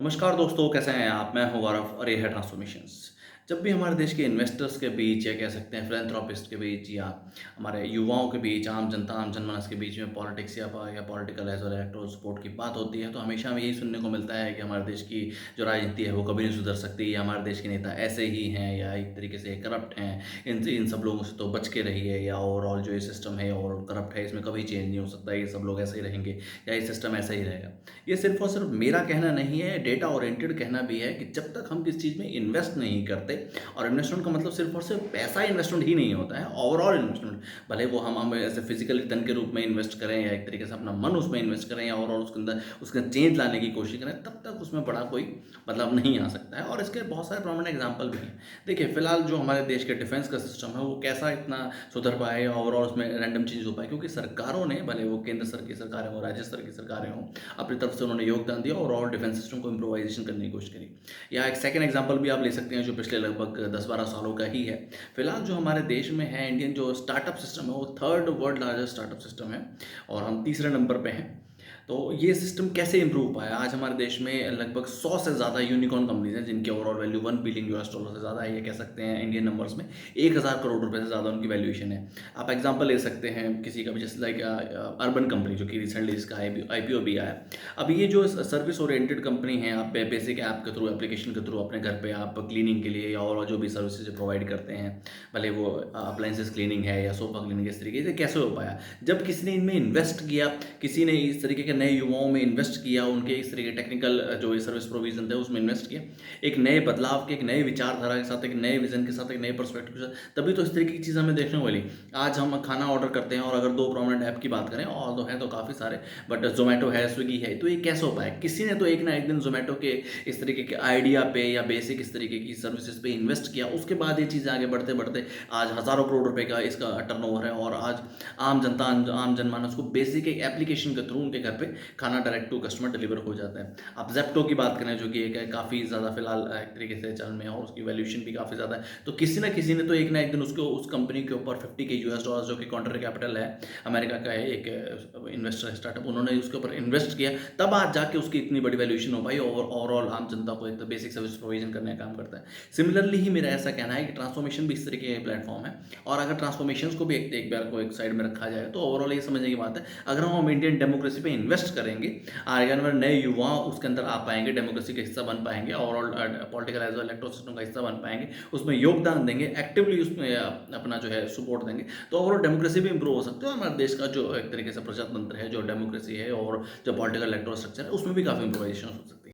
नमस्कार दोस्तों, कैसे हैं आप? मैं हूं गौरव और ये है ट्रांसफॉर्मेशंस। जब भी हमारे देश के इन्वेस्टर्स के बीच या कह सकते हैं फिलैंथ्रोपिस्ट के बीच या हमारे युवाओं के बीच, आम जनता, आम जनमानस के बीच में पॉलिटिक्स या political as well electoral support की बात होती है, तो हमेशा हमें यही सुनने को मिलता है कि हमारे देश की जो राजनीति है वो कभी नहीं सुधर सकती, या हमारे देश के नेता ऐसे ही हैं या एक तरीके से करप्ट हैं। इन सब लोगों से तो बच के रहिए, या ओवरऑल जो ये सिस्टम है और करप्ट है, इसमें कभी चेंज नहीं हो सकता, ये सब लोग ऐसे ही रहेंगे या ये सिस्टम ऐसा ही रहेगा। ये सिर्फ़ और सिर्फ़ मेरा कहना नहीं है, डेटा ओरिएंटेड कहना भी है कि जब तक हम किसी चीज़ में इन्वेस्ट नहीं करते, और इन्वेस्टमेंट का मतलब सिर्फ़ और सिर्फ़ पैसा इन्वेस्टमेंट ही नहीं होता है, ओवरऑल इन्वेस्टमेंट। भले वो हम ऐसे फिज़िकली धन के रूप में इन्वेस्ट करें या एक तरीके से अपना मन उसमें इन्वेस्ट करें या ओवरऑल उसके अंदर उसका चेंज लाने की कोशिश करें, तब तक उसमें बड़ा कोई मतलब नहीं आ सकता है, और इसके बहुत सारे प्रोमिनेंट एग्ज़ाम्पल भी हैं। देखिए, फ़िलहाल जो हमारे देश के डिफेंस का सिस्टम है, वो कैसा इतना सुधर पाए या ओवरऑल उसमें रैंडम चेंज हो पाए, क्योंकि सरकारों ने, भले वो केंद्र स्तर की सरकारें हों, राज्य स्तर की सरकारें हों, अपनी तरफ से उन्होंने योगदान दिया और ऑल डिफेंस सिस्टम को इम्प्रोवाइज़ेशन करने की कोशिश करी। या एक सेकंड एग्जांपल भी आप ले सकते हैं, जो पिछले लगभग 10-12 सालों का ही है। फिलहाल जो हमारे देश में है, इंडियन जो स्टार्टअप सिस्टम है, वो third world largest startup system है और हम तीसरे नंबर पे हैं। तो ये सिस्टम कैसे इम्प्रूव पाया? आज हमारे देश में लगभग 100 से ज़्यादा यूनिकॉर्न कंपनीज़ हैं, जिनकी ओवरऑल वैल्यू $1 बिलियन से ज़्यादा है, ये कह सकते हैं इंडियन नंबर्स में 1000 करोड़ रुपए से ज़्यादा उनकी वैल्यूएशन है। आप एग्जांपल ले सकते हैं किसी का भी, जैसे लाइक अर्बन कंपनी, जो कि रिसेंटली इसका आईपीओ भी आया। अब ये जो सर्विस ओरिएंटेड कंपनी है, आप बेसिक ऐप के थ्रू, एप्लीकेशन के थ्रू अपने घर पे आप क्लीनिंग के लिए या और जो भी सर्विसेज प्रोवाइड करते हैं, भले वो अप्लायंसेस क्लीनिंग है या सोफा क्लीनिंग, इस तरीके से कैसे हो पाया? जब किसी ने इनमें इन्वेस्ट किया, किसी ने इस तरीके के नए युवाओं में इन्वेस्ट किया, उनके इस तरीके टेक्निकल जो ये सर्विस प्रोविजन थे उसमें इन्वेस्ट किया, एक नए बदलाव के, एक नए विचारधारा के साथ, एक नए विजन के साथ, एक नए पर्सपेक्टिव के साथ, तभी तो इस तरीके की चीज़ हमें देखने को मिली। आज हम खाना ऑर्डर करते हैं, और अगर दो प्रोमिनेंट ऐप की बात करें, और तो है तो काफ़ी सारे, बट ज़ोमैटो है, स्विगी है, तो ये कैसे हो पाया? किसी ने तो एक ना एक दिन ज़ोमैटो के इस तरीके के आइडिया पे या बेसिक इस तरीके की सर्विसेज पे इन्वेस्ट किया। उसके बाद ये चीज़ें आगे बढ़ते-बढ़ते आज हज़ारों करोड़ रुपए का इसका टर्नओवर है, और आज आम जनता, आम जनमानस को बेसिक एक एप्लीकेशन के थ्रू उनके घर पे खाना डायरेक्ट टू कस्टमर डिलीवर हो जाता है। आप ज़ेप्टो की बात करें, जो कि एक काफ़ी ज़्यादा फिलहाल एक तरीके से चलन में है, और उसकी वैल्यूएशन भी काफ़ी ज़्यादा है। तो किसी न किसी ने तो एक ना एक दिन उसको, उस कंपनी के ऊपर $50 जो कि काउंटर कैपिटल है, अमेरिका का है एक इन्वेस्टर स्टार्टअप, उन्होंने उसके ऊपर इन्वेस्ट किया, तब आज जाके उसकी इतनी बड़ी वैल्यूएशन हो पाई, और ओवरऑल आम जनता को एक तो बेसिक सर्विस प्रोविजन करने का काम करता है। सिमिलरली ही मेरा ऐसा कहना है कि ट्रांसफॉर्मेशन भी इस तरीके का प्लेटफॉर्म है, और अगर ट्रांसफॉर्मेशंस को भी एक बार को एक साइड में रखा जाए, तो ओवरऑल ये समझने की बात है, अगर हम इंडियन डेमोक्रेसी पे इन्वेस्ट करेंगे, आगे आने वाले नए युवा उसके अंदर आ पाएंगे, डेमोक्रेसी का हिस्सा बन पाएंगे, overall political as well electoral system का हिस्सा बन पाएंगे, उसमें योगदान देंगे, एक्टिवली उसमें अपना जो है सपोर्ट देंगे, तो ओवरऑल डेमोक्रेसी भी इंप्रूव हो सकती है, और हमारे देश का जो एक तरीके से प्रजातंत्र है, जो डेमोक्रेसी है, और जो पॉलिटिकल इलेक्टोरल स्ट्रक्चर है, उसमें भी काफ़ी इंप्रूवाइजेशन हो सकती है।